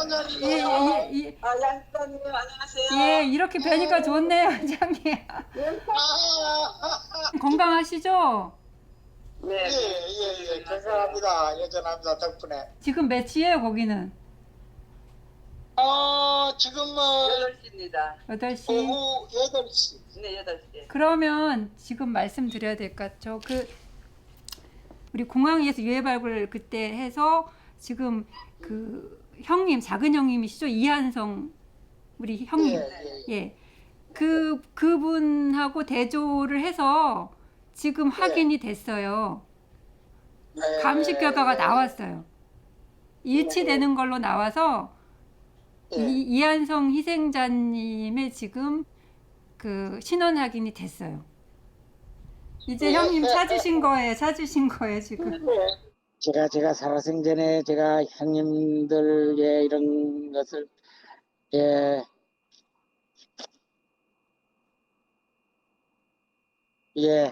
안녕하세요. 양수장님 안녕하세요. 예, 이렇게 뵈니까 좋네요, 회장님. 건강하시죠? 네. 예, 건강합니다. 여전합니다. 덕분에. 지금 몇 시예요, 거기는? 지금 8시입니다. 8시. 오후 8시. 네, 8시. 그러면 지금 말씀드려야 될 것 같죠? 우리 공항에서 유해 발굴 그때 해서 지금 그 형님, 작은 형님이시죠? 이한성 우리 형님. 예. 그분하고 대조를 해서 지금 확인이 됐어요. 감식 결과가 나왔어요. 일치되는 걸로 나와서 이한성 희생자님의 지금 그 신원 확인이 됐어요. 이제 형님 찾으신 거예요, 지금. 제가 살아생전에 제가 형님들의 이런 것을 예, 예,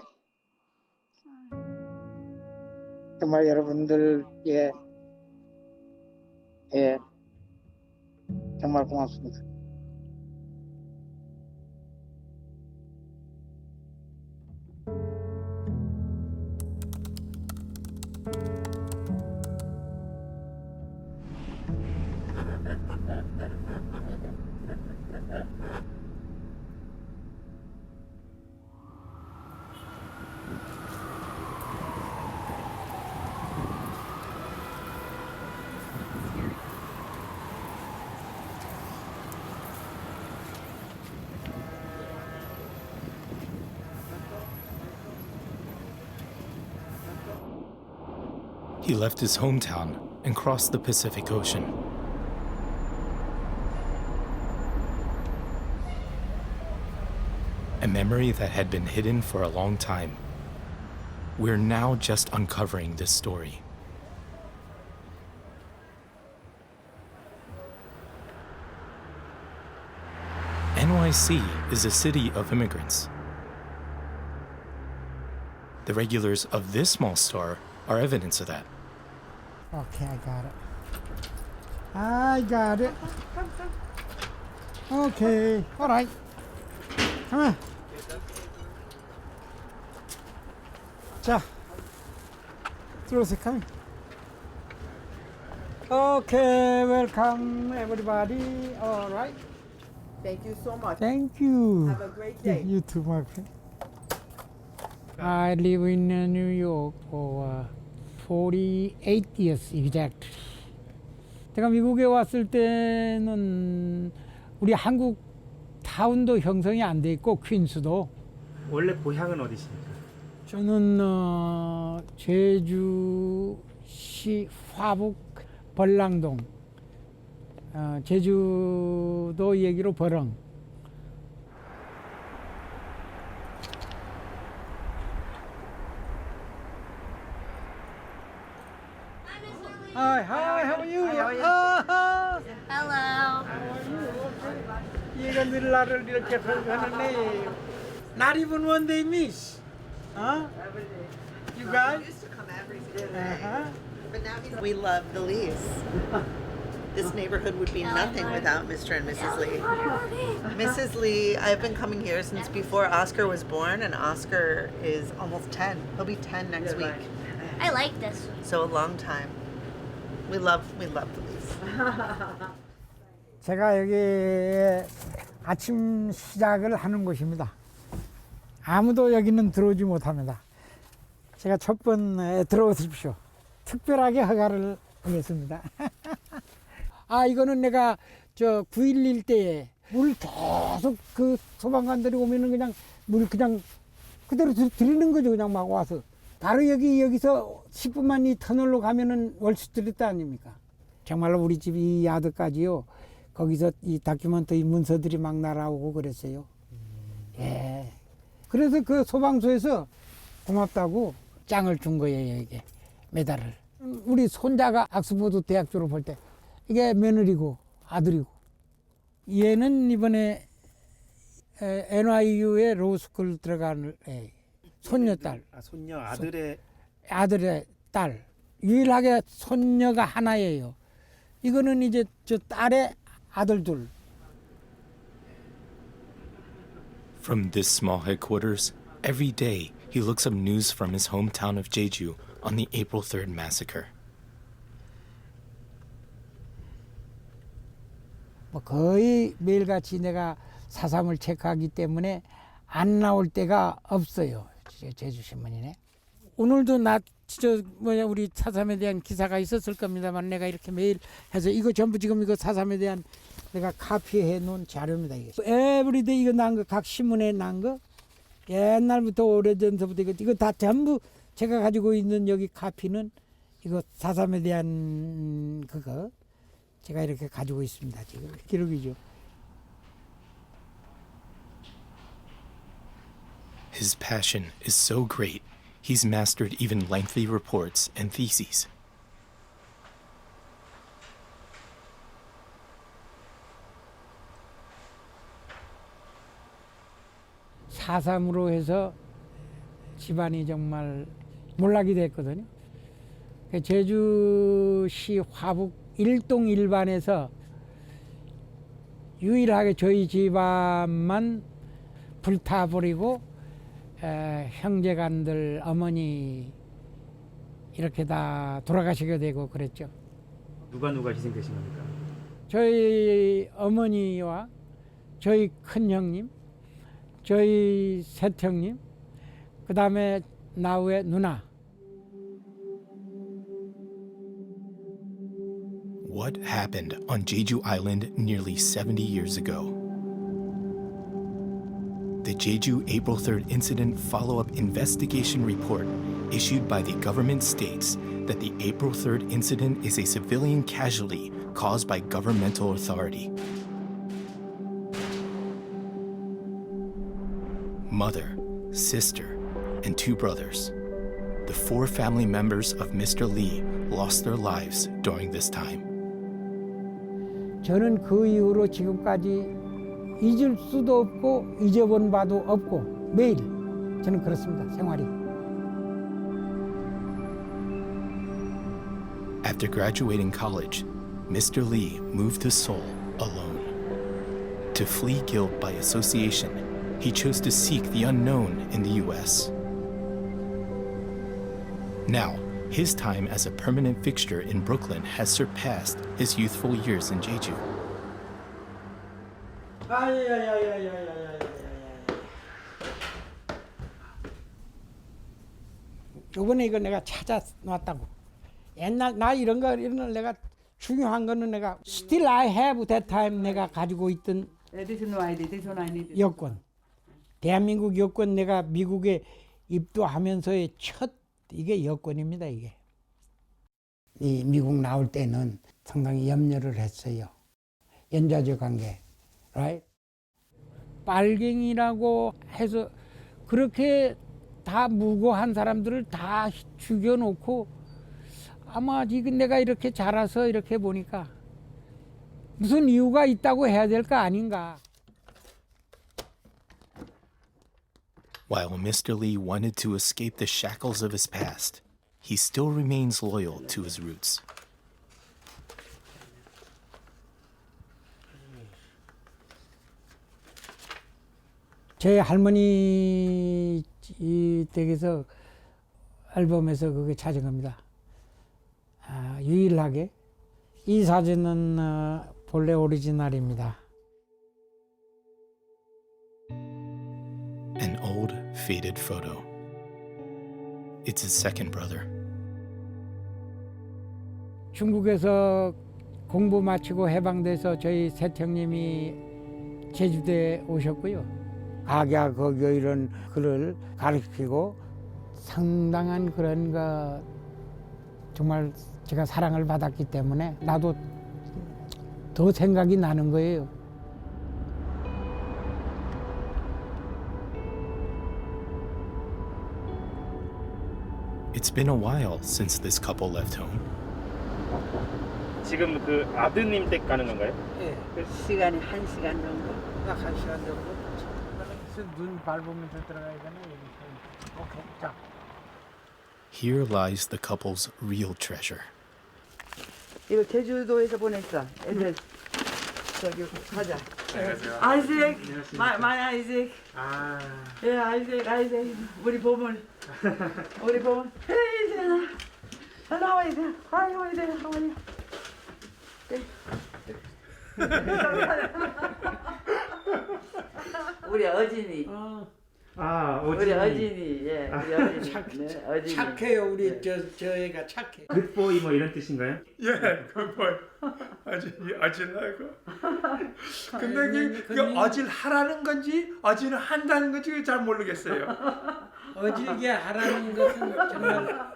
정말 여러분들 예, 정말 고맙습니다. He left his hometown and crossed the Pacific Ocean. A memory that had been hidden for a long time. We're now just uncovering this story. NYC is a city of immigrants. The regulars of this small star are evidence of that. Okay, I got it. Okay, all right. Come on. 자, 들어오세요. Come. Okay, welcome everybody. All right. Thank you so much. Thank you. Have a great day. You too, my friend. I live in New York for 48 years exact. 제가 미국에 왔을 때는 우리 한국 타운도 형성이 안 돼 있고 퀸스도. 원래 고향은 어디십니까? 저는 제주시 화북 벌랑동, 제주도 얘기로 벌엉. Hi, how are you? Hello. 얘가 늘 나를 이렇게 설명하네. Not even one day miss. Huh? You guys? Used to come every single day, Uh-huh. but now we love the Lees. This neighborhood would be nothing without Mr. and Mrs. Lee. Mrs. Lee, I've been coming here since before Oscar was born, and Oscar is almost 10. He'll be 10 next week. I like this. So a long time. We love the Lees. 제가 여기 아침 시작을 하는 곳입니다. 아무도 여기는 들어오지 못합니다. 제가 첫 번에 들어오십시오. 특별하게 허가를 하겠습니다. 이거는 내가 9.11 때에 물 계속 그 소방관들이 오면은 그냥 물 그냥 그대로 들이는 거죠. 그냥 막 와서. 바로 여기서 10분만 이 터널로 가면은 월스트리트 아닙니까? 정말로 우리 집 이 야드까지요. 거기서 이 다큐멘터리 문서들이 막 날아오고 그랬어요. 예. 그래서 그 소방서에서 고맙다고 짱을 준 거예요, 이게. 메달을. 우리 손자가 옥스퍼드 대학 졸업할 때 이게 며느리고 아들이고. 얘는 이번에 NYU에 로스쿨 들어가는 손녀딸. 손녀 아들의 아들의 딸. 유일하게 손녀가 하나예요. 이거는 이제 저 딸의 아들 둘. From this small headquarters, every day he looks up news from his hometown of Jeju on the April 3rd massacre. 뭐 거의 매일같이 내가 4.3을 체크하기 때문에 안 나올 때가 없어요. 제주신문이네. 오늘도 우리 4.3에 대한 기사가 있었을 겁니다만 내가 이렇게 매일 해서 이거 전부 지금 이거 4.3에 대한 내가 카피해 놓은 자료입니다. 이게. 에브리데이 이거 난 거 각 신문에 난 거 옛날부터 오래전부터 이거 다 전부 제가 가지고 있는 여기 카피는 이거 4.3에 대한 그거 제가 이렇게 가지고 있습니다. 지금 기록이죠. His passion is so great, he's mastered even lengthy reports and theses. 사삼으로 해서 집안이 정말 몰락이 됐거든요. 제주시 화북 1동 1반에서 유일하게 저희 집안만 불타버리고 형제간들 어머니 이렇게 다 돌아가시게 되고 그랬죠. 누가 희생되신 겁니까? 저희 어머니와 저희 큰 형님, 저희 셋 형님, 그 다음에 나우의 누나. What happened on Jeju Island nearly 70 years ago? The Jeju April 3rd Incident Follow-up Investigation Report issued by the government states that the April 3rd incident is a civilian casualty caused by governmental authority. Mother, sister, and 2 brothers. The 4 family members of Mr. Lee lost their lives during this time. 저는 그 이후로 지금까지 잊을 수도 없고 잊어본 바도 없고 매일 저는 그렇습니다. 생활이. After graduating college, Mr. Lee moved to Seoul alone. To flee guilt by association, he chose to seek the unknown in the US. Now, his time as a permanent fixture in Brooklyn has surpassed his youthful years in Jeju. 요번에 이거 내가 찾아놨다고. 옛날 나 이런 거 내가 중요한 거는 내가 still I have that time 내가 가지고 있던 여권. 대한민국 여권 내가 미국에 입도하면서의 첫 이게 여권입니다. 이게. 이 미국 나올 때는 상당히 염려를 했어요. 연좌제 관계. right? 빨갱이라고 해서 그렇게 다 무고한 사람들을 다 죽여놓고 아마 지금 내가 이렇게 자라서 이렇게 보니까 무슨 이유가 있다고 해야 될 거 아닌가. While Mr. Lee wanted to escape the shackles of his past, he still remains loyal to his roots. 제 할머니 댁에서 앨범에서 그게 찾은 겁니다. 유일하게 이 사진은 본래 오리지널입니다. An old, faded photo. It's his second brother. 중국에서 공부 마치고 해방돼서 저희 셋 형님이 제주도에 오셨고요. 악야 거기 이런 글을 가르치고 상당한 그런 거 정말 제가 사랑을 받았기 때문에 나도 더 생각이 나는 거예요. It's been a while since this couple left home. 지금 그 아드님 댁 가는 건가요? 예, 시간이 1시간 정도. 딱 1시간 정도. 눈 밟으면서 들어가야 되나? 오케이, 자. Here lies the couple's real treasure. 이거 제주도에서 보냈어. 애들 저기 가자. 아이색, 마이 아이색. 아, 예, 아이색. 우리 보물. 헤이, 제나. 나와야 돼. 나와야 돼. 우리 어진이. 아, 우리 어진이. 예, 우리 어진이. 네, 어진이. 착해요. 우리 저 애가 착해. 굿보이 뭐 이런 뜻인가요? 예, 그걸 어질하고. 근데 그 어질하라는 건지 어질을 한다는 건지 잘 모르겠어요. 어질게 하라는 것은 정말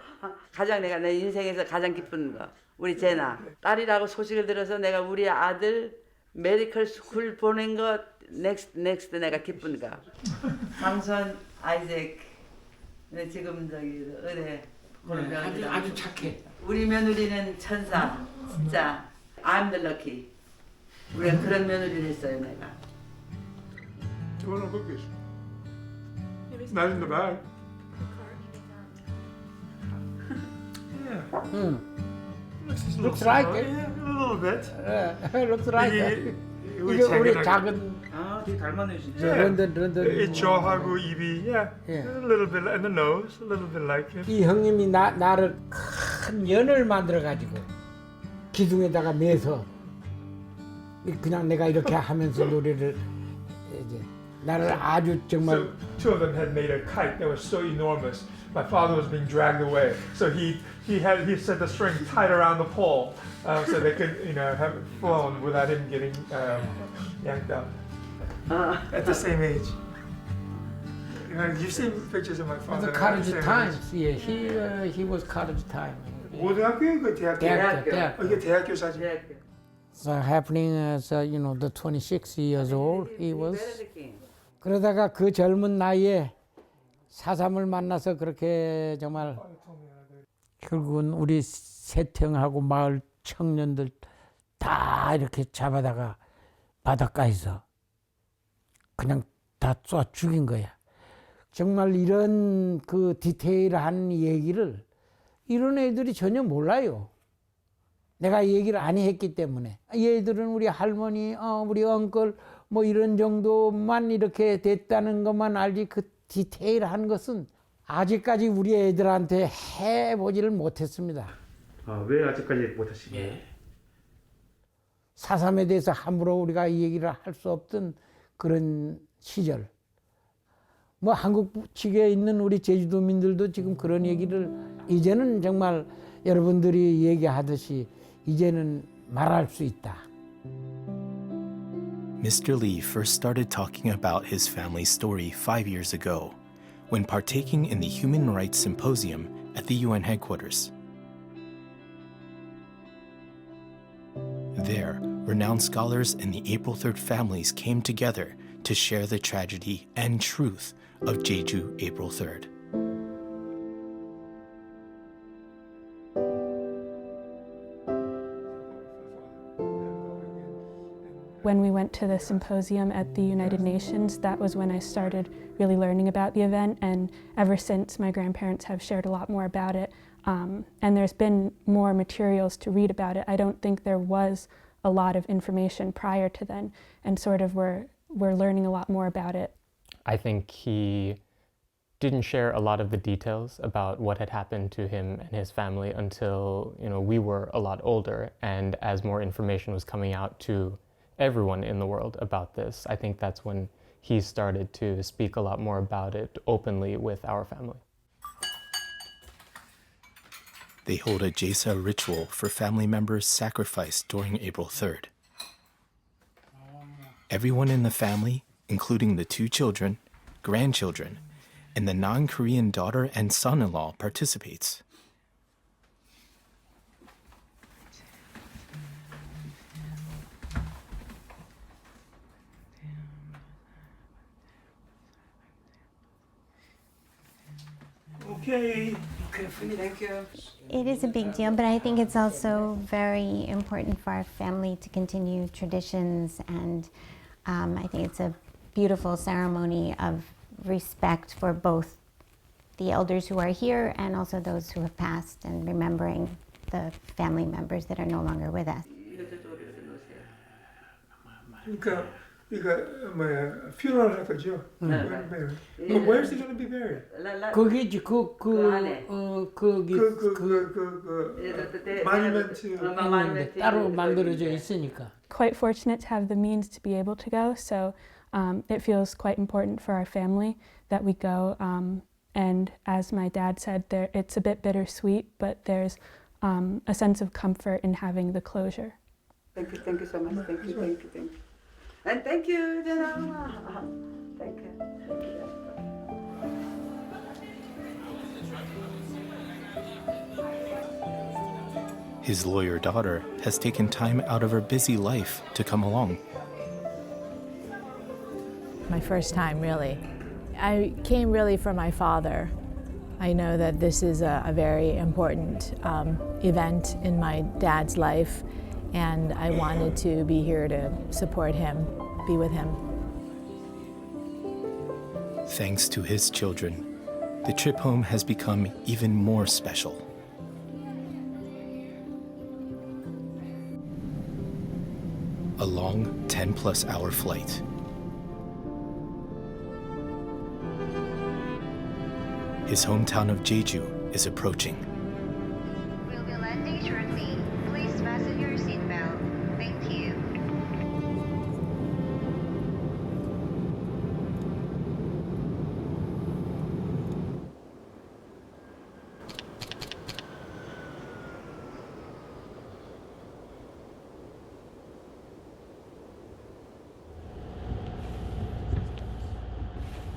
가장 내가 내 인생에서 가장 기쁜 거 우리 제나 딸이라고 소식을 들어서 내가 우리 아들 메디컬 스쿨 보낸 거 넥스트 내가 기쁜 거 상선 아이색 네, 지금 저기 의대 아주 착해. 우리 며느리는 천사 진짜 I'm the lucky 우리가 그런 며느리를 했어요 내가 Do you want to look at Not in the bag. Yeah. Looks like it. Yeah, a little bit. looks like it. 우리 이게 우리 작은 작은 아, 되게 닮았네요, 진짜. 런던 이 저하고 입이 yeah, Yeah. a little bit and the nose, a little bit like it. 이 형님이 나를 큰 연을 만들어 가지고 기둥에다가 매서 그냥 내가 이렇게 하면서 노래를 이제 나를 아주 정말 So two of them had made a kite that was so enormous. My father was being dragged away, so he set the string tight around the pole so they could have it flown without him getting yanked out. At the same age. You've seen pictures of my father. the college times. Yeah, he was college time. 고등학교 그 대학교. 대학교. 이게 대학교 사진. 대학교 So happening as the 26 years old he was. 그러다가 그 젊은 나이에 사삼을 만나서 그렇게 정말 결국은 우리 세평하고 마을 청년들 다 이렇게 잡아다가 바닷가에서 그냥 다 쏴 죽인 거야. 정말 이런 그 디테일한 얘기를 이런 애들이 전혀 몰라요. 내가 얘기를 안 했기 때문에. 얘들은 우리 할머니, 우리 엉클 뭐 이런 정도만 이렇게 됐다는 것만 알지 그 디테일한 것은 아직까지 우리 애들한테 해보지를 못했습니다. 아, 왜 아직까지 못 하신 거예요? 사삼에 대해서 함부로 우리가 이 얘기를 할 수 없던 그런 시절. 뭐 한국 측에 있는 우리 제주도민들도 지금 그런 얘기를 이제는 정말 여러분들이 얘기하듯이 이제는 말할 수 있다. Mr. Lee first started talking about his family's story 5 years ago when partaking in the Human Rights Symposium at the UN headquarters. There, renowned scholars and the April 3rd families came together to share the tragedy and truth of Jeju April 3rd. When we went to the symposium at the United Nations, that was when I started really learning about the event, and ever since my grandparents have shared a lot more about it, and there's been more materials to read about it. I don't think there was a lot of information prior to then, and sort of we're learning a lot more about it. I think he didn't share a lot of the details about what had happened to him and his family until we were a lot older, and as more information was coming out to everyone in the world about this, I think that's when he started to speak a lot more about it openly with our family. They hold a Jesa ritual for family members sacrificed during April 3rd. Everyone in the family, including the 2 children, grandchildren, and the non-Korean daughter and son-in-law participates. Okay. Thank you. It is a big deal, but I think it's also very important for our family to continue traditions, and I think it's a beautiful ceremony of respect for both the elders who are here and also those who have passed, and remembering the family members that are no longer with us. 그러니까 뭐야 funeral 할 거죠? Where's he going to be buried? 거기지 monument 따로 만들어져 있으니까. Quite fortunate to have the means to be able to go, so it feels quite important for our family that we go. And as my dad said, it's a bit bittersweet, but there's a sense of comfort in having the closure. Thank you so much. Thank you. And thank you, Jenna. Thank you. His lawyer daughter has taken time out of her busy life to come along. My first time, really. I came really for my father. I know that this is a very important event in my dad's life, and I wanted to be here to support him, be with him. Thanks to his children, the trip home has become even more special. A long 10-plus hour flight. His hometown of Jeju is approaching. We'll be landing shortly. Please fasten your seatbelt. Thank you.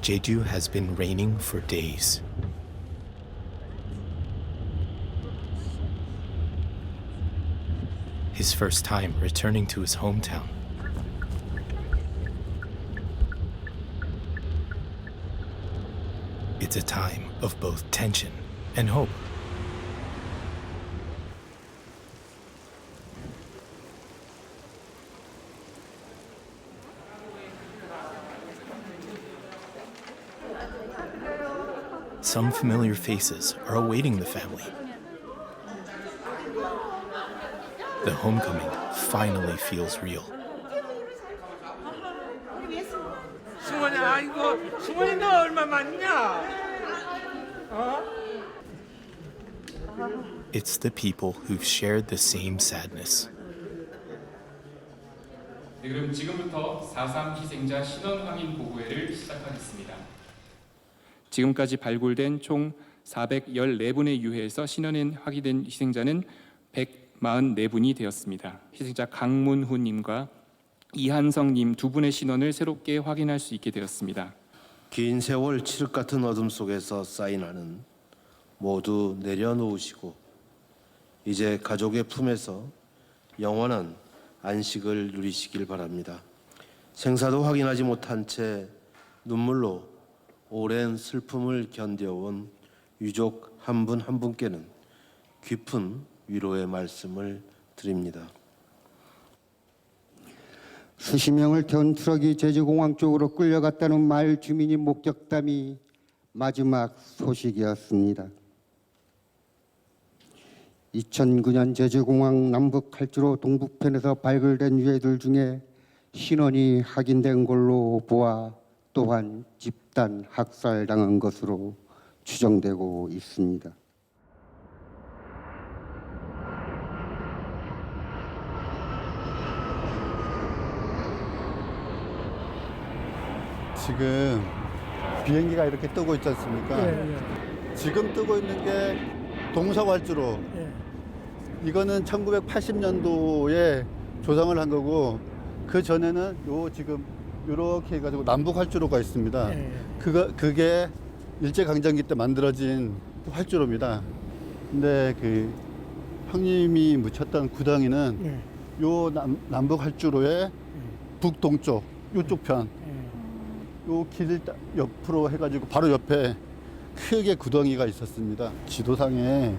Jeju has been raining for days. His first time returning to his hometown. It's a time of both tension and hope. Some familiar faces are awaiting the family. The homecoming finally feels real. 승원아, 아이고, 승원이 너 얼마 많냐? It's the people who've shared the same sadness. 네, 그럼 지금부터 4.3 희생자 신원 확인 보고회를 시작하겠습니다. 지금까지 발굴된 총 414분의 유해에서 신원에 확인된 희생자는 144분이 되었습니다. 희생자 강문후님과 이한성님 두 분의 신원을 새롭게 확인할 수 있게 되었습니다. 긴 세월 칠흑 같은 어둠 속에서 쌓인 한은 모두 내려놓으시고 이제 가족의 품에서 영원한 안식을 누리시길 바랍니다. 생사도 확인하지 못한 채 눈물로 오랜 슬픔을 견뎌온 유족 한 분 한 분께는 깊은 위로의 말씀을 드립니다. 수십 명을 태운 트럭이 제주공항 쪽으로 끌려갔다는 마을 주민이 목격담이 마지막 소식이었습니다. 2009년 제주공항 남북 활주로 동북편에서 발굴된 유해들 중에 신원이 확인된 걸로 보아 또한 집단 학살당한 것으로 추정되고 있습니다. 지금 비행기가 이렇게 뜨고 있지 않습니까? 지금 뜨고 있는 게 동서활주로. 이거는 1980년도에 조성을 한 거고 그 전에는 요 지금 이렇게 해가지고 남북활주로가 있습니다. 그게 일제강점기 때 만들어진 활주로입니다. 근데 그 형님이 묻혔던 구덩이는 요 남북활주로의 북동쪽 요쪽 편. 요 길 옆으로 해가지고 바로 옆에 크게 구덩이가 있었습니다. 지도상에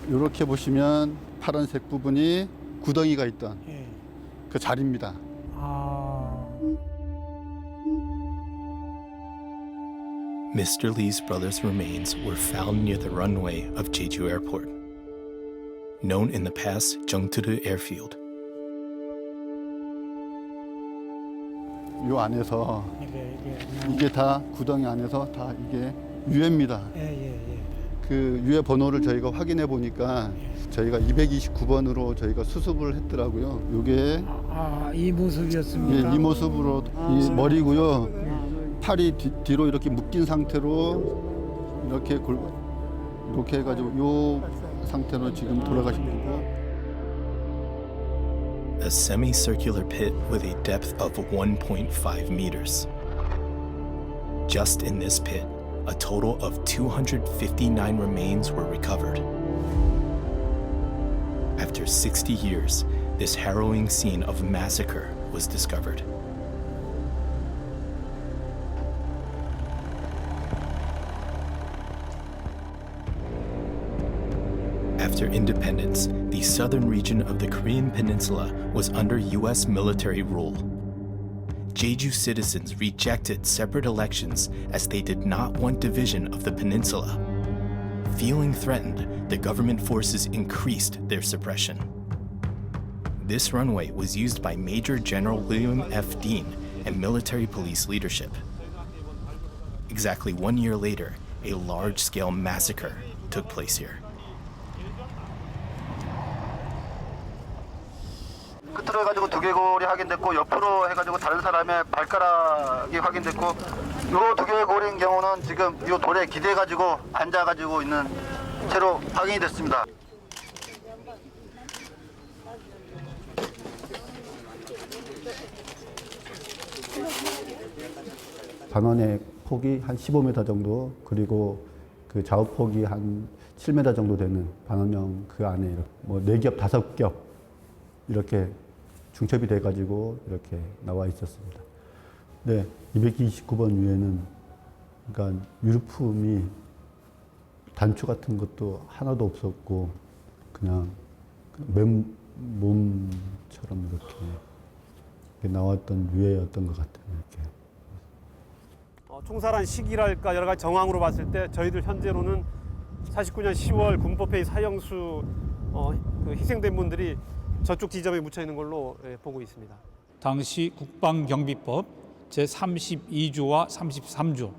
이렇게 보시면 파란색 부분이 구덩이가 있던 그 자리입니다. Mr. Lee's brother's remains were found near the runway of Jeju Airport, known in the past Jeongturu Airfield. 이 안에서 이게 다 구덩이 안에서 다 이게 유해입니다. 그 유해 번호를 저희가 확인해 보니까 저희가 229번으로 저희가 수습을 했더라고요. 이게 이 모습이었습니까? 예, 이 모습으로 이 머리고요. 팔이 뒤로 이렇게 묶인 상태로 이렇게 해가지고 이 상태로 지금 돌아가신 거고. A semicircular pit with a depth of 1.5 meters. Just in this pit, a total of 259 remains were recovered. After 60 years, this harrowing scene of massacre was discovered. After independence, the southern region of the Korean peninsula was under US military rule. Jeju citizens rejected separate elections as they did not want division of the peninsula. Feeling threatened, the government forces increased their suppression. This runway was used by Major General William F. Dean and military police leadership. Exactly 1 year later, a large-scale massacre took place here. 끝으로 해가지고 두개골이 확인됐고 옆으로 해가지고 다른 사람의 발가락이 확인됐고 요 두개골인 경우는 지금 요 돌에 기대가지고 앉아가지고 있는 채로 확인이 됐습니다. 반원의 폭이 한 15m 정도 그리고 그 좌우폭이 한 7m 정도 되는 반원형 그 안에 뭐 4겹, 5겹 이렇게 중첩이 돼가지고 이렇게 나와 있었습니다. 네, 229번 위에는 그러니까 유류품이 단추 같은 것도 하나도 없었고 그냥 맨몸처럼 이렇게 나왔던 유해였던 것 같아요. 이렇게. 총살한 시기랄까 여러 가지 정황으로 봤을 때 저희들 현재로는 49년 10월 군법회의 사형수 그 희생된 분들이 저쪽 지점에 묻혀 있는 걸로 보고 있습니다. 당시 국방경비법 제32조와 33조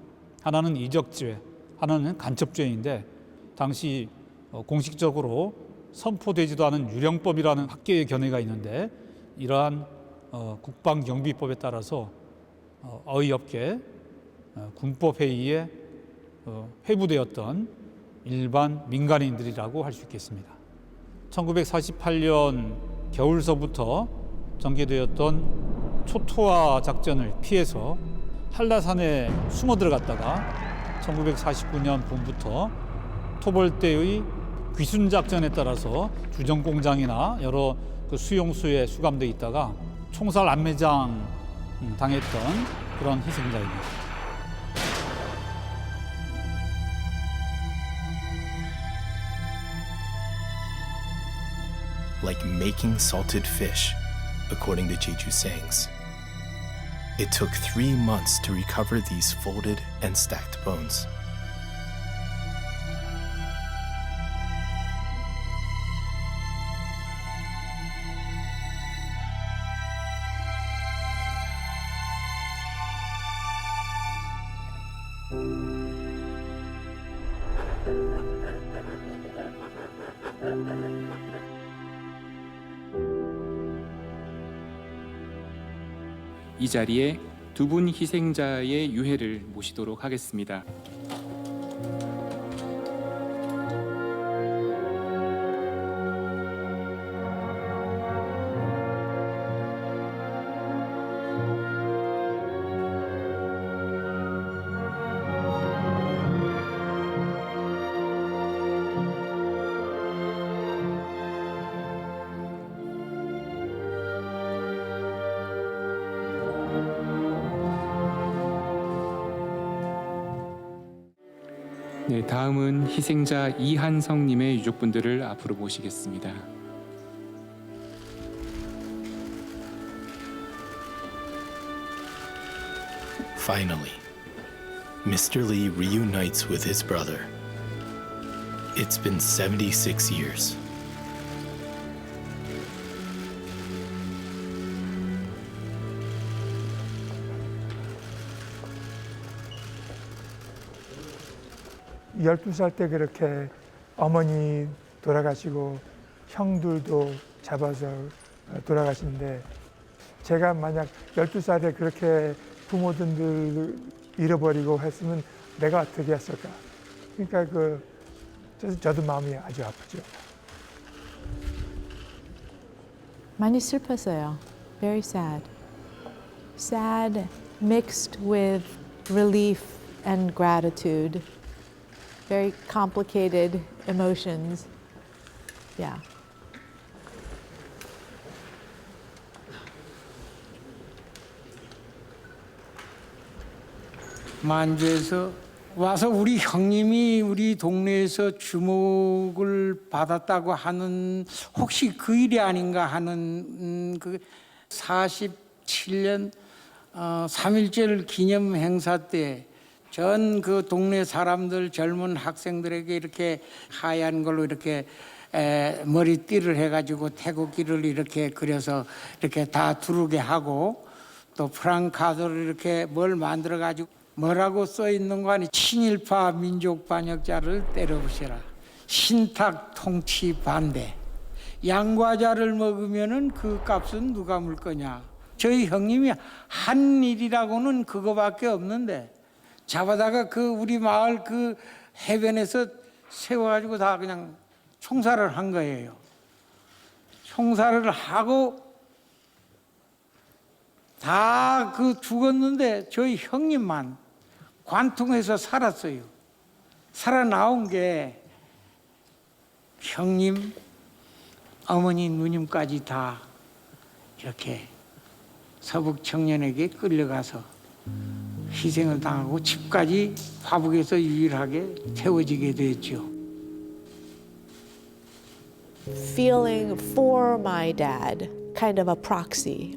하나는 이적죄, 하나는 간첩죄인데 당시 공식적으로 선포되지도 않은 유령법이라는 학계의 견해가 있는데 이러한 국방경비법에 따라서 어이없게 군법회의에 회부되었던 일반 민간인들이라고 할 수 있겠습니다. 1948년 겨울서부터 전개되었던 초토화 작전을 피해서 한라산에 숨어 들어갔다가 1949년 봄부터 토벌대의 귀순 작전에 따라서 주정 공장이나 여러 그 수용소에 수감돼 있다가 총살 안매장 당했던 그런 희생자입니다. Like making salted fish, according to Jeju sayings. It took 3 months to recover these folded and stacked bones. 이 자리에 두 분 희생자의 유해를 모시도록 하겠습니다. 네, 다음은 희생자 이한성님의 유족분들을 앞으로 모시겠습니다. Finally, Mr. Lee reunites with his brother. It's been 76 years. 열두 살 때 그렇게 어머니 돌아가시고 형들도 잡아서 돌아가신데 제가 만약 12살에 그렇게 부모님들 잃어버리고 했으면 내가 어떻게 했을까? 그러니까 저도 마음이 아주 아프죠. 많이 슬펐어요. Very sad. Sad mixed with relief and gratitude. Very complicated emotions. Yeah. 만주에서 와서 우리 형님이 우리 동네에서 주목을 받았다고 하는 혹시 그 일이 아닌가 하는 그 47년 3.1절 기념 행사 때 전 그 동네 사람들 젊은 학생들에게 이렇게 하얀 걸로 이렇게 머리띠를 해가지고 태극기를 이렇게 그려서 이렇게 다 두르게 하고 또 프랑카드를 이렇게 뭘 만들어가지고 뭐라고 써 있는 거 아니 친일파 민족 반역자를 때려부셔라. 신탁 통치 반대. 양과자를 먹으면은 그 값은 누가 물 거냐. 저희 형님이 한 일이라고는 그거밖에 없는데 잡아다가 그 우리 마을 그 해변에서 세워가지고 다 그냥 총살을 한 거예요. 총살을 하고 다 그 죽었는데 저희 형님만 관통해서 살았어요. 살아나온 게 형님, 어머니, 누님까지 다 이렇게 서북 청년에게 끌려가서 희생을 당하고 집까지 화북에서 유일하게 태워지게 됐죠. Feeling for my dad, kind of a proxy,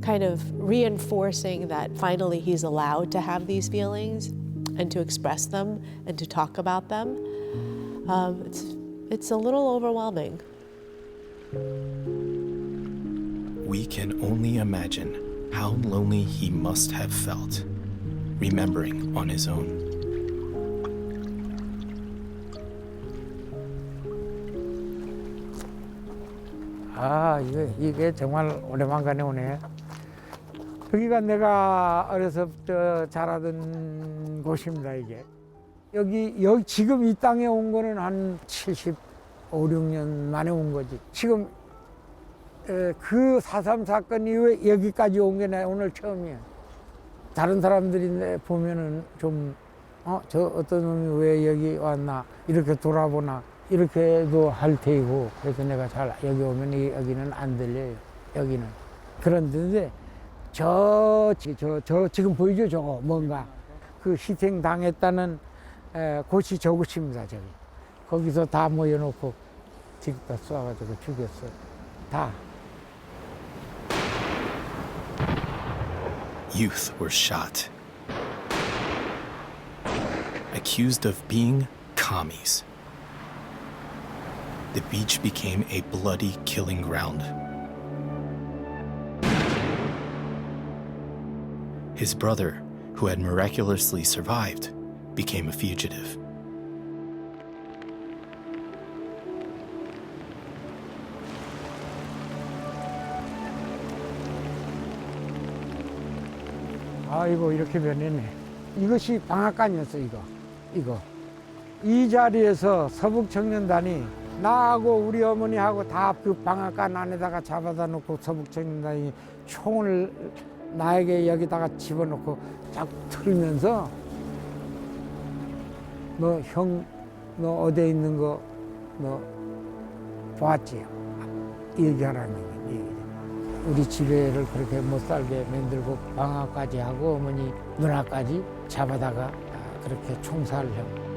kind of reinforcing that finally he's allowed to have these feelings and to express them and to talk about them. It's a little overwhelming. We can only imagine how lonely he must have felt, remembering on his own. 아, 이게 정말 오랜만간에 오네. 여기가 내가 어려서부터 자라던 곳입니다, 이게. 여기 지금 이 땅에 온 거는 한 75, 6년 만에 온 거지. 지금 그 4.3 사건 이후에 여기까지 온 게 내 오늘 처음이야. 다른 사람들이 보면은 좀, 저 어떤 놈이 왜 여기 왔나, 이렇게 돌아보나, 이렇게도 할 테이고. 그래서 내가 잘 여기 오면 여기는 안 들려요. 여기는. 그런데 저 지금 보이죠? 저거 뭔가 그 희생 당했다는 곳이 저곳입니다. 저기 거기서 다 모여놓고 지금다 쏴가지고 죽였어요. 다. Youth were shot, accused of being commies. The beach became a bloody killing ground. His brother, who had miraculously survived, became a fugitive. 아이고, 이렇게 변했네. 이것이 방앗간이었어, 이거. 이 자리에서 서북청년단이 나하고 우리 어머니하고 다 그 방앗간 안에다가 잡아다 놓고 서북청년단이 총을 나에게 여기다가 집어넣고 쫙 틀면서 너 어디에 있는 거 너 봤지? 얘기하라는 거지. 우리 집에를 그렇게 못 살게 만들고 방학까지 하고 어머니 누나까지 잡아다가 그렇게 총살형.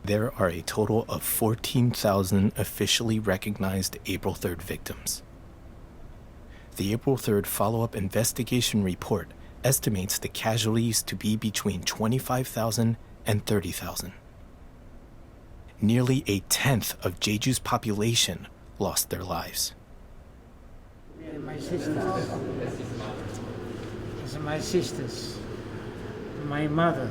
there are a total of 14,000 officially recognized April 3rd victims. The April 3rd follow-up investigation report estimates the casualties to be between 25,000 and 30,000. Nearly a tenth of Jeju's population lost their lives. My sisters. These are my sisters. My mother.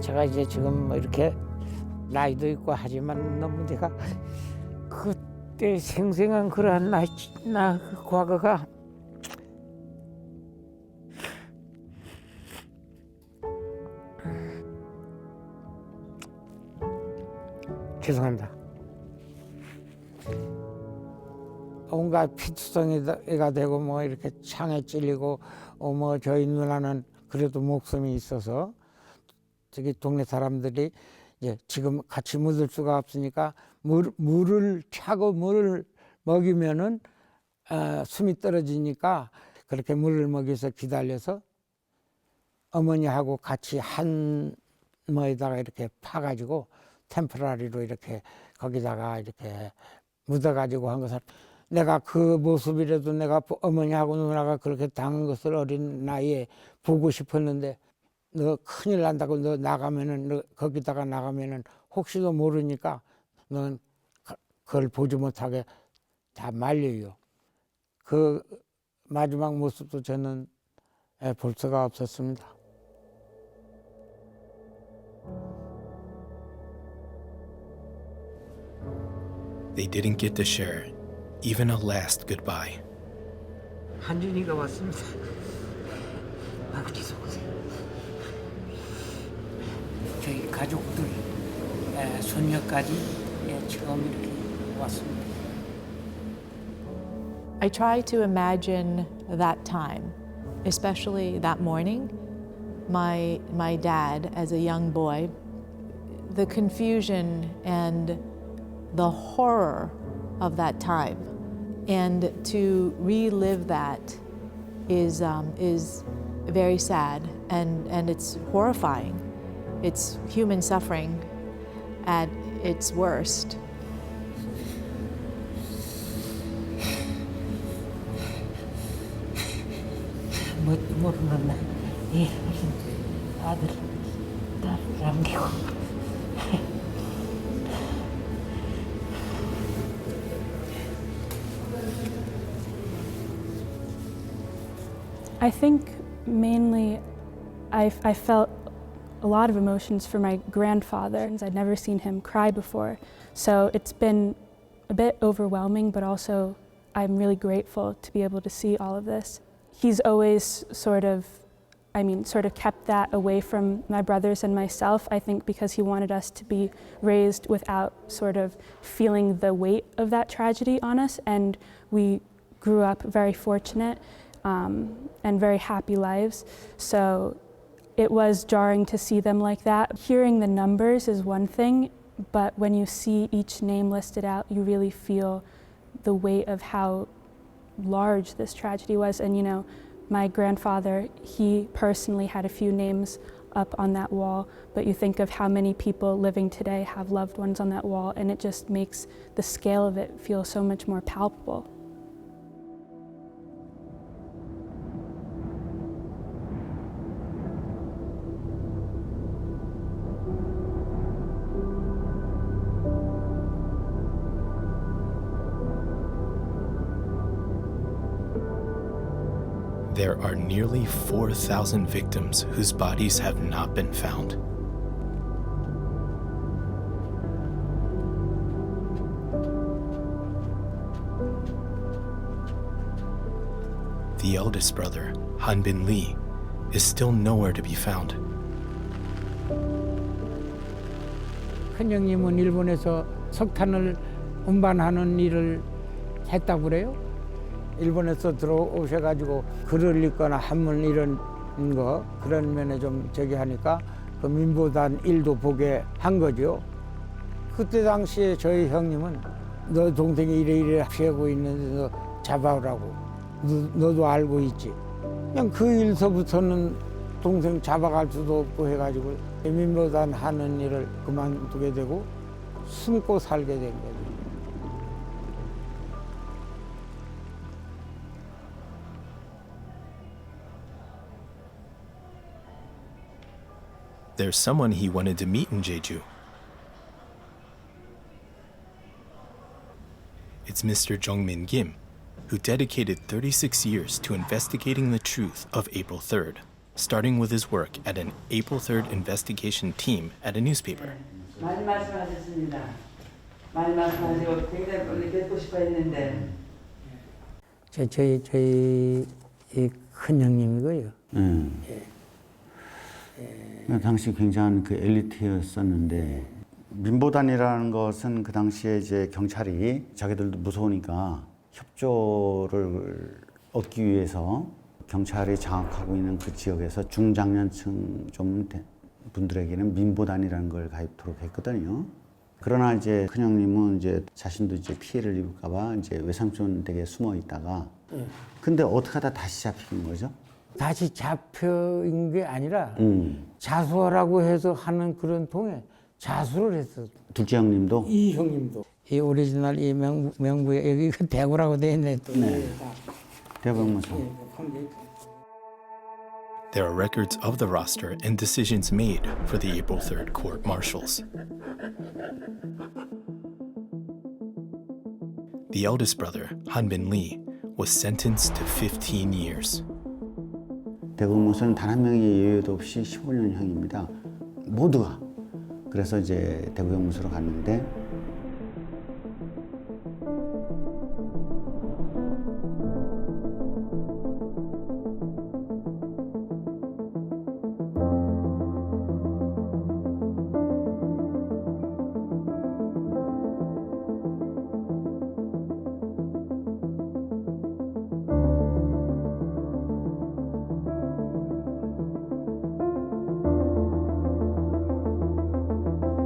제가 이제 지금 뭐 이렇게 나이도 있고 하지만 너무 내가 그때 생생한 그러한 나 과거가 죄송합니다. 온갖 피투성이가 되고 뭐 이렇게 창에 찔리고 뭐 저희 누나는 그래도 목숨이 있어서 저기 동네 사람들이 이제 지금 같이 묻을 수가 없으니까 물을 차고 물을 먹이면은 숨이 떨어지니까 그렇게 물을 먹여서 기다려서 어머니하고 같이 한 뭐에다가 이렇게 파가지고 템포라리로 이렇게 거기다가 이렇게 묻어가지고 한 것을 내가 그 모습이라도 내가 어머니하고 누나가 그렇게 당한 것을 어린 나이에 보고 싶었는데 너 큰일 난다고 너 나가면은 너 거기다가 나가면은 혹시도 모르니까 넌 그걸 보지 못하게 다 말려요. 그 마지막 모습도 저는 볼 수가 없었습니다. They didn't get to share even a last goodbye. 한준이가 왔습니다. 아버지 속으세요. 저희 가족들, 손녀까지 지금 이렇게 왔습니다. I try to imagine that time, especially that morning. My dad, as a young boy, the confusion and the horror of that time, and to relive that is very sad and it's horrifying. It's human suffering at its worst. 모르는 아들 딸 남기고. I think mainly I felt a lot of emotions for my grandfather. I'd never seen him cry before, so it's been a bit overwhelming, but also I'm really grateful to be able to see all of this. He's always sort of kept that away from my brothers and myself, I think because he wanted us to be raised without sort of feeling the weight of that tragedy on us, and we grew up very fortunate and very happy lives. So it was jarring to see them like that. Hearing the numbers is one thing, but when you see each name listed out, you really feel the weight of how large this tragedy was. And you know, my grandfather, he personally had a few names up on that wall, but you think of how many people living today have loved ones on that wall, and it just makes the scale of it feel so much more palpable. There are nearly 4,000 victims whose bodies have not been found. The eldest brother, Hanbin Lee, is still nowhere to be found. 큰형님은 일본에서 석탄을 운반하는 일을 했다고 그래요. 일본에서 들어오셔가지고 글을 읽거나 한문 이런 거 그런 면에 좀 저기 하니까 그 민보단 일도 보게 한 거죠. 그때 당시에 저희 형님은 너 동생이 이래 피하고 있는데 너 잡아오라고. 너도 알고 있지. 그냥 그 일서부터는 동생 잡아갈 수도 없고 해가지고 민보단 하는 일을 그만두게 되고 숨고 살게 된 거죠. There's someone he wanted to meet in Jeju. It's Mr. Jongmin Kim, who dedicated 36 years to investigating the truth of April 3rd, starting with his work at an April 3rd investigation team at a newspaper. 많이 말씀하셨습니다. 많이 말씀하시고 굉장히 빨리 뵙고 싶어 했는데. 저희 큰 형님이고요. 당시 굉장한 그 엘리트였었는데 민보단이라는 것은 그 당시에 이제 경찰이 자기들도 무서우니까 협조를 얻기 위해서 경찰이 장악하고 있는 그 지역에서 중장년층 좀 분들에게는 민보단이라는 걸 가입토록 했거든요. 그러나 이제 큰형님은 이제 자신도 이제 피해를 입을까봐 이제 외삼촌 댁에 숨어 있다가 근데 어떻게 하다 다시 잡힌 거죠? 다시 잡혀인 게 아니라 자수하라고 해서 하는 그런 통에 자수를 했어. 둘째 형님도? 이 형님도. 이 오리지널 이 명부에 여기 그 대구라고 돼 있네 또. 네. 대구명문서. There are records of the roster and decisions made for the April 3rd court-martials. The eldest brother, Hanbin Lee, was sentenced to 15 years. 대구명문서는 단 한 명의 예외도 없이 15년형입니다. 모두가. 그래서 이제 대구형무소로 갔는데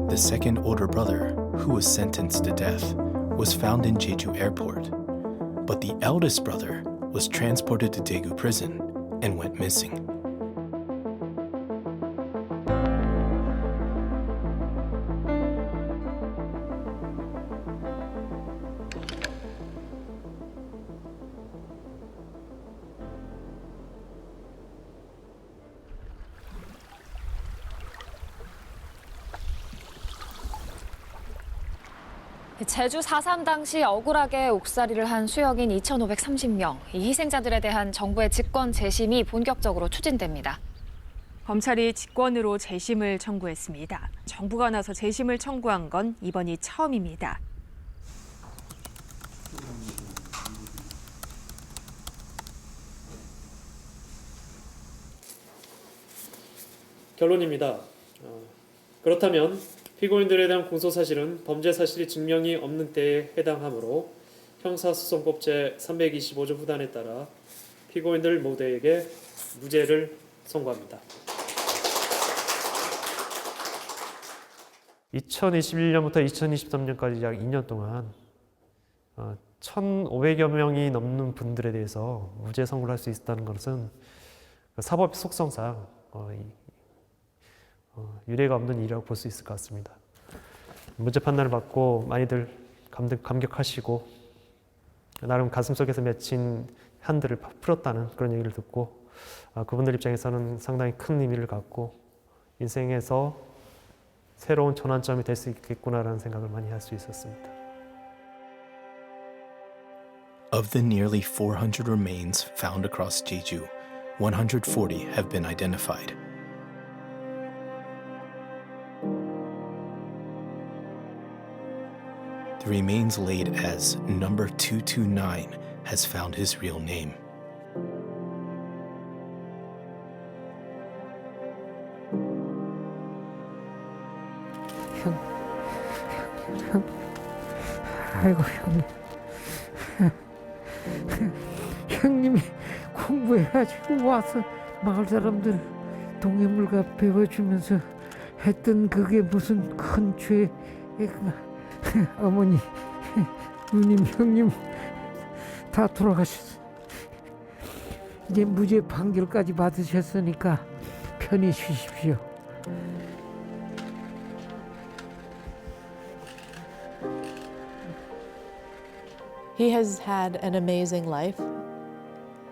The second older brother, who was sentenced to death, was found in Jeju Airport, but the eldest brother was transported to Daegu Prison and went missing. 제주 4.3 당시 억울하게 옥살이를 한 수역인 2,530명. 이 희생자들에 대한 정부의 직권 재심이 본격적으로 추진됩니다. 검찰이 직권으로 재심을 청구했습니다. 정부가 나서 재심을 청구한 건 이번이 처음입니다. 결론입니다. 그렇다면 피고인들에 대한 공소사실은 범죄 사실이 증명이 없는 때에 해당하므로 형사소송법 제325조 후단에 따라 피고인들 모두에게 무죄를 선고합니다. 2021년부터 2023년까지 약 2년 동안 1,500여 명이 넘는 분들에 대해서 무죄 선고를 할 수 있었다는 것은 사법 속성상 유례가 없는 일이라고 볼 수 있을 것 같습니다. 무죄 판단을 받고 많이들 감격하시고 나름 가슴속에서 맺힌 한들을 풀었다는 그런 얘기를 듣고 그분들 입장에서는 상당히 큰 의미를 갖고 인생에서 새로운 전환점이 될 수 있겠구나라는 생각을 많이 할 수 있었습니다. Of the nearly 400 remains found across Jeju, 140 have been identified. The remains laid as number 229 has found his real name. 아이고 형님. 형님이 공부해가지고 와서 마을 사람들 동해물과 배워주면서 했던 그게 무슨 큰 죄. 어머니, 누님, 형님 다 돌아가셨어. 이제 무죄 판결까지 받으셨으니까 편히 쉬십시오. He has had an amazing life.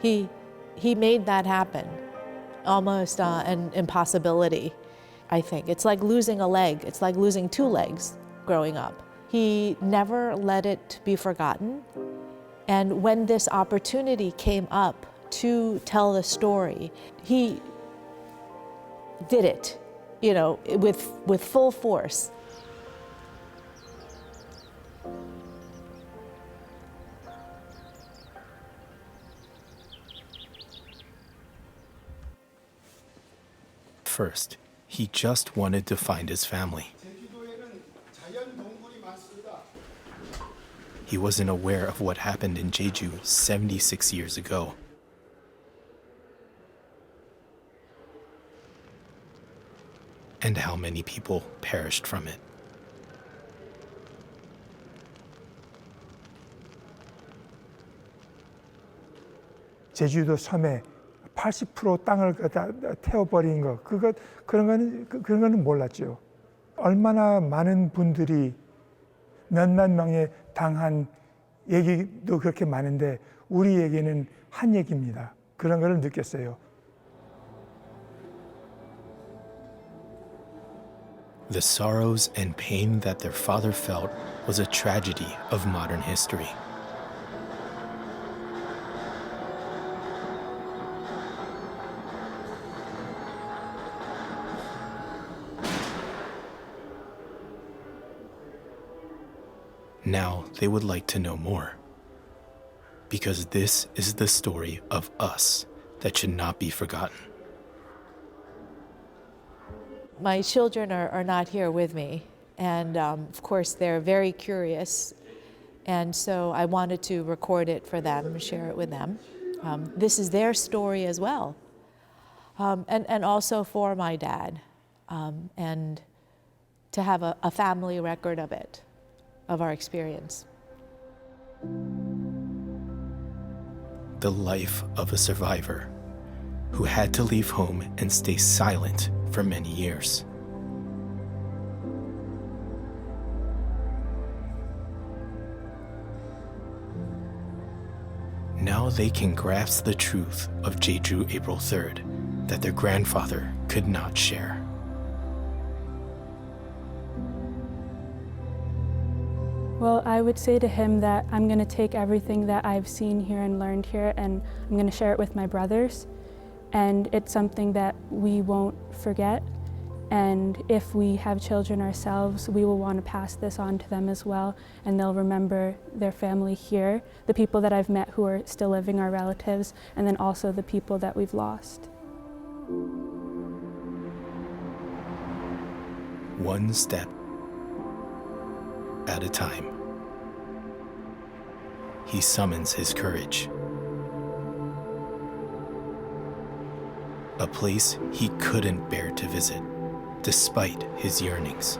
He made that happen, almost an impossibility, I think. It's like losing a leg. It's like losing two legs growing up. He never let it be forgotten. And when this opportunity came up to tell the story, he did it, you know, with full force. First, he just wanted to find his family. He wasn't aware of what happened in Jeju 76 years ago. And how many people perished from it. 제주도 섬에 80% 땅을 태워버린 거, 그런 거는 몰랐죠. 얼마나 많은 분들이 몇만 명에 당한 얘기도 그렇게 많은데 우리에게는 한 얘기입니다. 그런 걸 느꼈어요. The sorrows and pain that their father felt was a tragedy of modern history. Now they would like to know more, because this is the story of us that should not be forgotten. My children are not here with me, and of course they're very curious, and so I wanted to record it for them, share it with them. This is their story as well, and also for my dad, and to have a family record of it, of our experience. The life of a survivor who had to leave home and stay silent for many years. Now they can grasp the truth of Jeju April 3rd that their grandfather could not share. Well, I would say to him that I'm going to take everything that I've seen here and learned here, and I'm going to share it with my brothers. And it's something that we won't forget. And if we have children ourselves, we will want to pass this on to them as well, and they'll remember their family here, the people that I've met who are still living, our relatives, and then also the people that we've lost. One step at a time, he summons his courage. A place he couldn't bear to visit, despite his yearnings.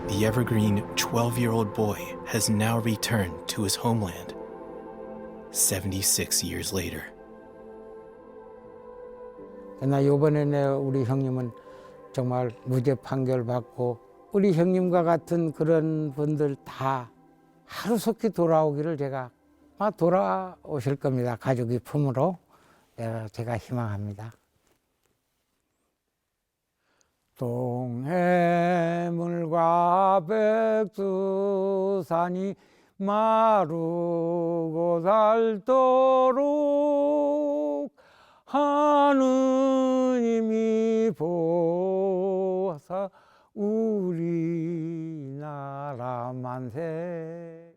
The evergreen 12-year-old boy has now returned to his homeland, 76 years later. 나 이번에 우리 형님은 정말 무죄 판결 받고 우리 형님과 같은 그런 분들 다 하루속히 돌아오기를 제가 돌아오실 겁니다. 가족의 품으로 제가 희망합니다. 동해물과 백두산이 마르고 닳도록 하느님이 보사 우리나라 만세.